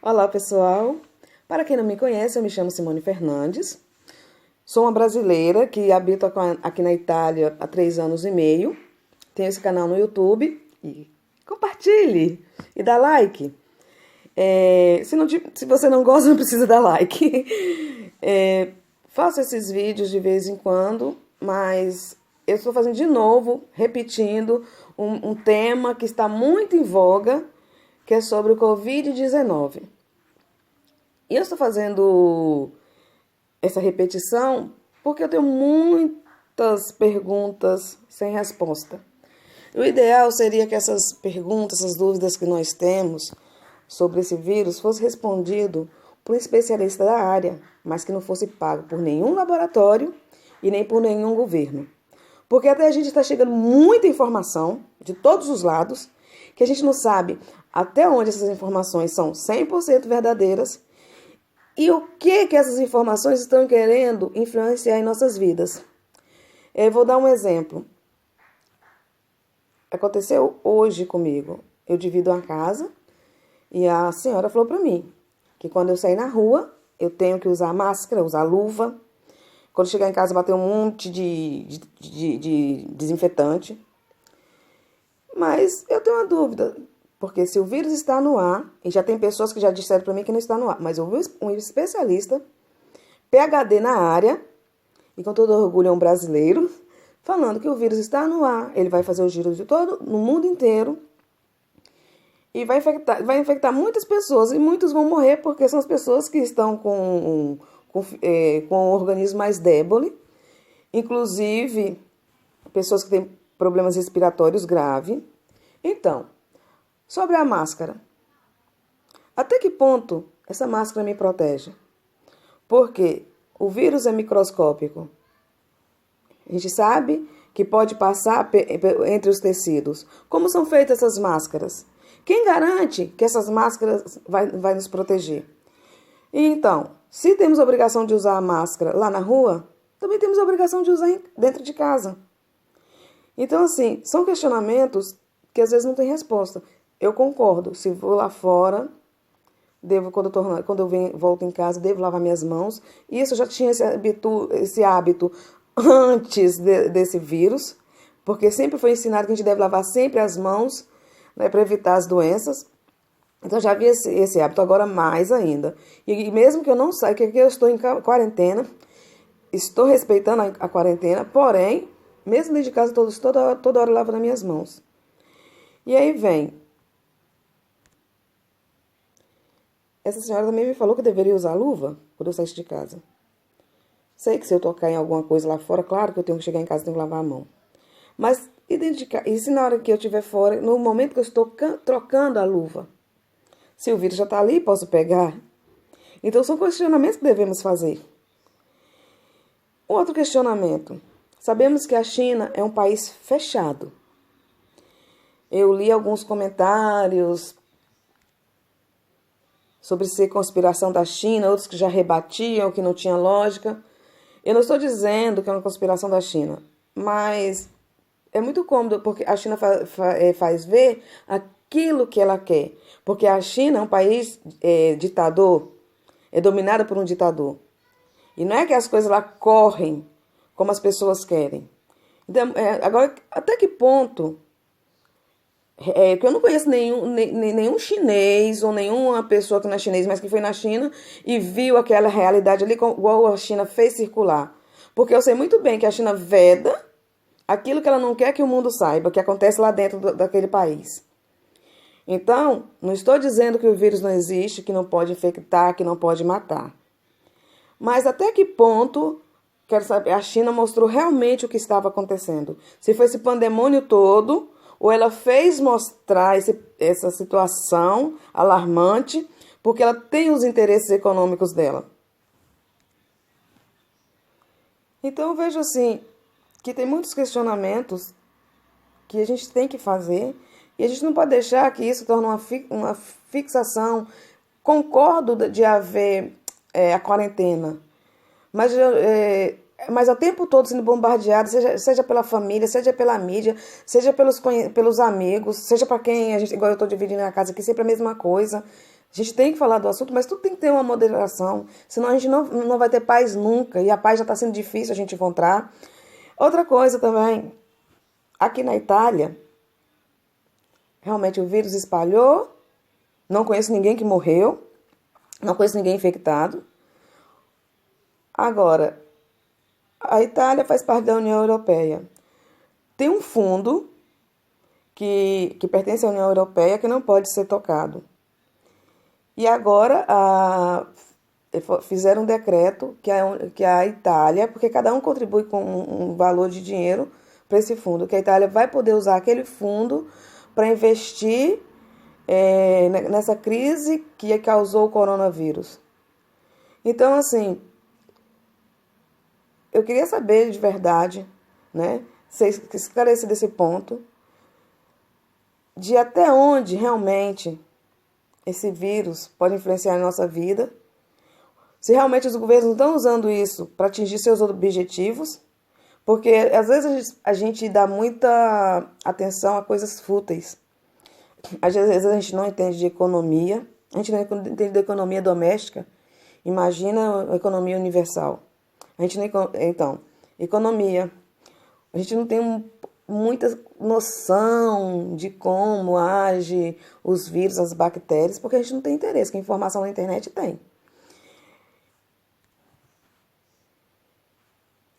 Olá, pessoal. Para quem não me conhece, eu me chamo Simone Fernandes. Sou uma brasileira que habito aqui na Itália há 3 anos e meio. Tenho esse canal no YouTube e compartilhe e dá like. Se você não gosta, não precisa dar like. Faço esses vídeos de vez em quando, mas eu estou fazendo de novo, repetindo um tema que está muito em voga, que é sobre o Covid-19. E eu estou fazendo essa repetição porque eu tenho muitas perguntas sem resposta. O ideal seria que essas perguntas, essas dúvidas que nós temos sobre esse vírus fosse respondido por um especialista da área, mas que não fosse pago por nenhum laboratório e nem por nenhum governo. Porque até a gente está chegando muita informação de todos os lados, que a gente não sabe até onde essas informações são 100% verdadeiras e o que essas informações estão querendo influenciar em nossas vidas. Eu vou dar um exemplo. Aconteceu hoje comigo. Eu divido uma casa e a senhora falou para mim que quando eu sair na rua, eu tenho que usar máscara, usar luva. Quando chegar em casa, bater um monte de desinfetante. Mas eu tenho uma dúvida, porque se o vírus está no ar, e já tem pessoas que já disseram para mim que não está no ar, mas eu vi um especialista, PhD na área, e com todo orgulho é um brasileiro, falando que o vírus está no ar, ele vai fazer o giro de todo, no mundo inteiro, e vai infectar muitas pessoas, e muitos vão morrer porque são as pessoas que estão com o organismo mais débil, inclusive pessoas que têm problemas respiratórios graves. Então, sobre a máscara. Até que ponto essa máscara me protege? Porque o vírus é microscópico. A gente sabe que pode passar entre os tecidos. Como são feitas essas máscaras? Quem garante que essas máscaras vai nos proteger? E então, se temos a obrigação de usar a máscara lá na rua, também temos a obrigação de usar dentro de casa. Então, assim, são questionamentos que às vezes não tem resposta. Eu concordo, se vou lá fora, quando eu volto em casa, devo lavar minhas mãos. Isso eu já tinha esse hábito antes desse vírus, porque sempre foi ensinado que a gente deve lavar sempre as mãos, né, para evitar as doenças. Então, já havia esse hábito, agora mais ainda. E mesmo que eu não saia, que eu estou em quarentena, estou respeitando a quarentena, porém, mesmo dentro de casa, toda hora eu lavo nas minhas mãos. E aí vem. Essa senhora também me falou que eu deveria usar luva quando eu saísse de casa. Sei que se eu tocar em alguma coisa lá fora, claro que eu tenho que chegar em casa e tenho que lavar a mão. Mas e se na hora que eu estiver fora, no momento que eu estou trocando a luva, se o vírus já está ali, posso pegar? Então são questionamentos que devemos fazer. Outro questionamento. Sabemos que a China é um país fechado. Eu li alguns comentários sobre ser conspiração da China, outros que já rebatiam, que não tinha lógica. Eu não estou dizendo que é uma conspiração da China, mas é muito cômodo, porque a China faz ver aquilo que ela quer. Porque a China é um país ditador, é dominada por um ditador. E não é que as coisas lá correm como as pessoas querem. Então, agora, até que ponto... que eu não conheço nenhum chinês ou nenhuma pessoa que não é chinês, mas que foi na China e viu aquela realidade ali, igual a China fez circular. Porque eu sei muito bem que a China veda aquilo que ela não quer que o mundo saiba, que acontece lá dentro daquele país. Então, não estou dizendo que o vírus não existe, que não pode infectar, que não pode matar. Mas até que ponto, quero saber, a China mostrou realmente o que estava acontecendo? Se foi esse pandemônio todo, ou ela fez mostrar essa situação alarmante, porque ela tem os interesses econômicos dela. Então eu vejo assim, que tem muitos questionamentos que a gente tem que fazer, e a gente não pode deixar que isso torne uma fixação. Concordo de haver a quarentena, mas o tempo todo sendo bombardeado, seja pela família, seja pela mídia, seja pelos amigos, seja para quem a gente, igual eu estou dividindo a casa aqui, sempre a mesma coisa. A gente tem que falar do assunto, mas tudo tem que ter uma moderação, senão a gente não vai ter paz nunca, e a paz já está sendo difícil a gente encontrar. Outra coisa também, aqui na Itália, realmente o vírus espalhou, não conheço ninguém que morreu, não conheço ninguém infectado. Agora, a Itália faz parte da União Europeia. Tem um fundo que pertence à União Europeia que não pode ser tocado. E agora fizeram um decreto que a Itália, porque cada um contribui com um valor de dinheiro para esse fundo, que a Itália vai poder usar aquele fundo para investir nessa crise que causou o coronavírus. Então, assim, eu queria saber de verdade, né, ser esclarecido desse ponto, de até onde realmente esse vírus pode influenciar a nossa vida, se realmente os governos estão usando isso para atingir seus objetivos, porque às vezes a gente dá muita atenção a coisas fúteis. Às vezes a gente não entende de economia, a gente não entende de economia doméstica, imagina a economia universal. A gente não, então, economia. A gente não tem muita noção de como age os vírus, as bactérias, porque a gente não tem interesse, que a informação na internet tem.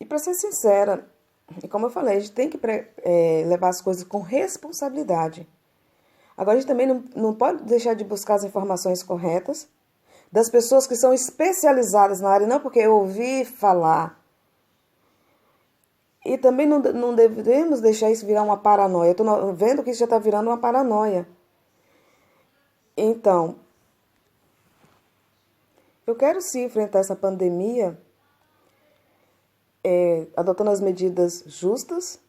E para ser sincera, como eu falei, a gente tem que levar as coisas com responsabilidade. Agora, a gente também não pode deixar de buscar as informações corretas das pessoas que são especializadas na área, não porque eu ouvi falar. E também não devemos deixar isso virar uma paranoia. Estou vendo que isso já está virando uma paranoia. Então, eu quero sim enfrentar essa pandemia adotando as medidas justas,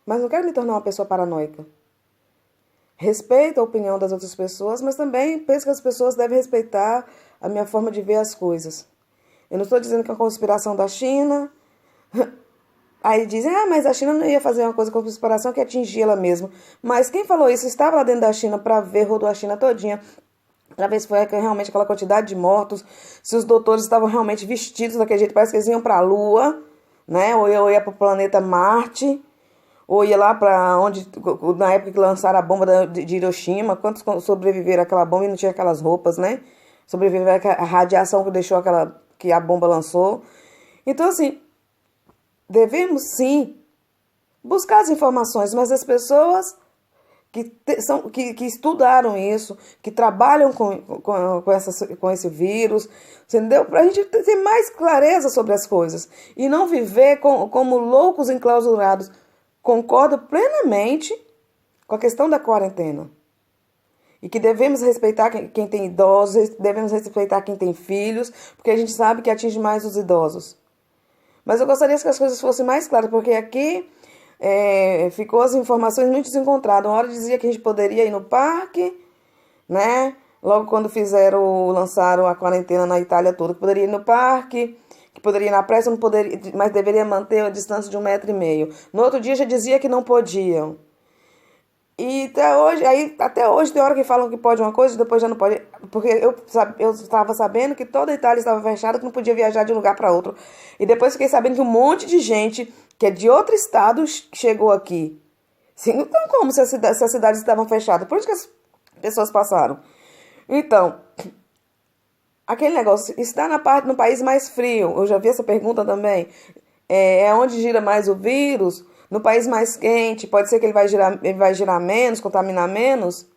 mas não quero me tornar uma pessoa paranoica. Respeito a opinião das outras pessoas, mas também penso que as pessoas devem respeitar a minha forma de ver as coisas. Eu não estou dizendo que é uma conspiração da China. Aí dizem, mas a China não ia fazer uma coisa com conspiração que atingir ela mesma. Mas quem falou isso estava lá dentro da China para ver, rodou a China todinha, para ver se foi realmente aquela quantidade de mortos, se os doutores estavam realmente vestidos daquele jeito, parece que eles iam para a Lua, né? Ou ia para o planeta Marte, ou ia lá para onde, na época que lançaram a bomba de Hiroshima, quantos sobreviveram àquela bomba e não tinha aquelas roupas, né? Sobreviveram à radiação que deixou que a bomba lançou. Então, assim, devemos sim buscar as informações, mas as pessoas que estudaram isso, que trabalham com esse vírus, entendeu? Para a gente ter mais clareza sobre as coisas e não viver como loucos enclausurados. Concordo plenamente com a questão da quarentena. E que devemos respeitar quem tem idosos, devemos respeitar quem tem filhos, porque a gente sabe que atinge mais os idosos. Mas eu gostaria que as coisas fossem mais claras, porque aqui ficou as informações muito desencontradas. Uma hora dizia que a gente poderia ir no parque, né? Logo quando lançaram a quarentena na Itália toda, que poderia ir no parque, que poderia ir na praia, não poderia, mas deveria manter a distância de 1,5 metro. No outro dia já dizia que não podiam. E até hoje tem hora que falam que pode uma coisa e depois já não pode. Porque eu estava sabendo que toda a Itália estava fechada, que não podia viajar de um lugar para outro. E depois fiquei sabendo que um monte de gente que é de outro estado chegou aqui. Sim, então como se as cidades estavam fechadas? Por onde que as pessoas passaram? Então, aquele negócio, está no país mais frio, eu já vi essa pergunta também, é onde gira mais o vírus, no país mais quente, pode ser que ele vai girar menos, contaminar menos.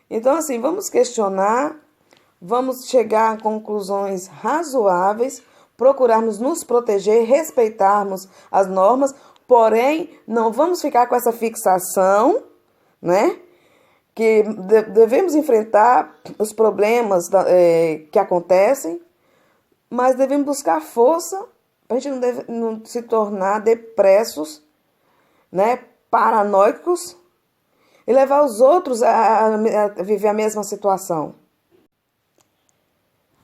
Então, assim, vamos questionar, vamos chegar a conclusões razoáveis, procurarmos nos proteger, respeitarmos as normas, porém, não vamos ficar com essa fixação, né? Que devemos enfrentar os problemas que acontecem, mas devemos buscar força para a gente não se tornar depressos, né, paranoicos e levar os outros a viver a mesma situação.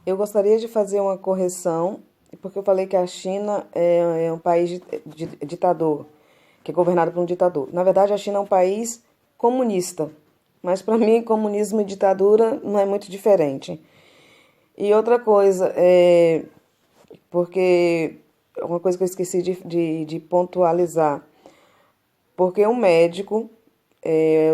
Eu gostaria de fazer uma correção, porque eu falei que a China é um país ditador, que é governado por um ditador. Na verdade, a China é um país comunista. Mas para mim, comunismo e ditadura não é muito diferente. E outra coisa, porque uma coisa que eu esqueci de pontualizar, porque um médico,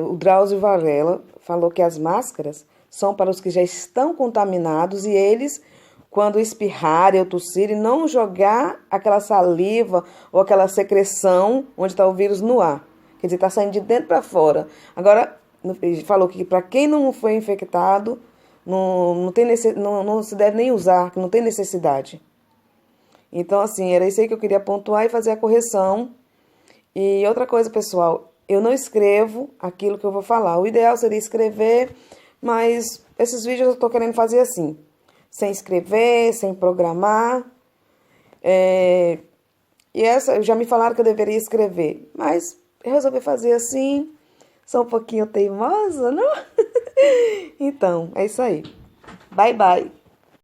o Drauzio Varela, falou que as máscaras são para os que já estão contaminados e eles, quando espirrarem ou tossirem, não jogar aquela saliva ou aquela secreção onde está o vírus no ar. Quer dizer, está saindo de dentro para fora. Agora, ele falou que para quem não foi infectado, não se deve nem usar, que não tem necessidade. Então, assim, era isso aí que eu queria pontuar e fazer a correção. E outra coisa, pessoal, eu não escrevo aquilo que eu vou falar. O ideal seria escrever, mas esses vídeos eu estou querendo fazer assim, sem escrever, sem programar. E já me falaram que eu deveria escrever, mas eu resolvi fazer assim. Sou um pouquinho teimosa, não? Então, é isso aí. Bye, bye.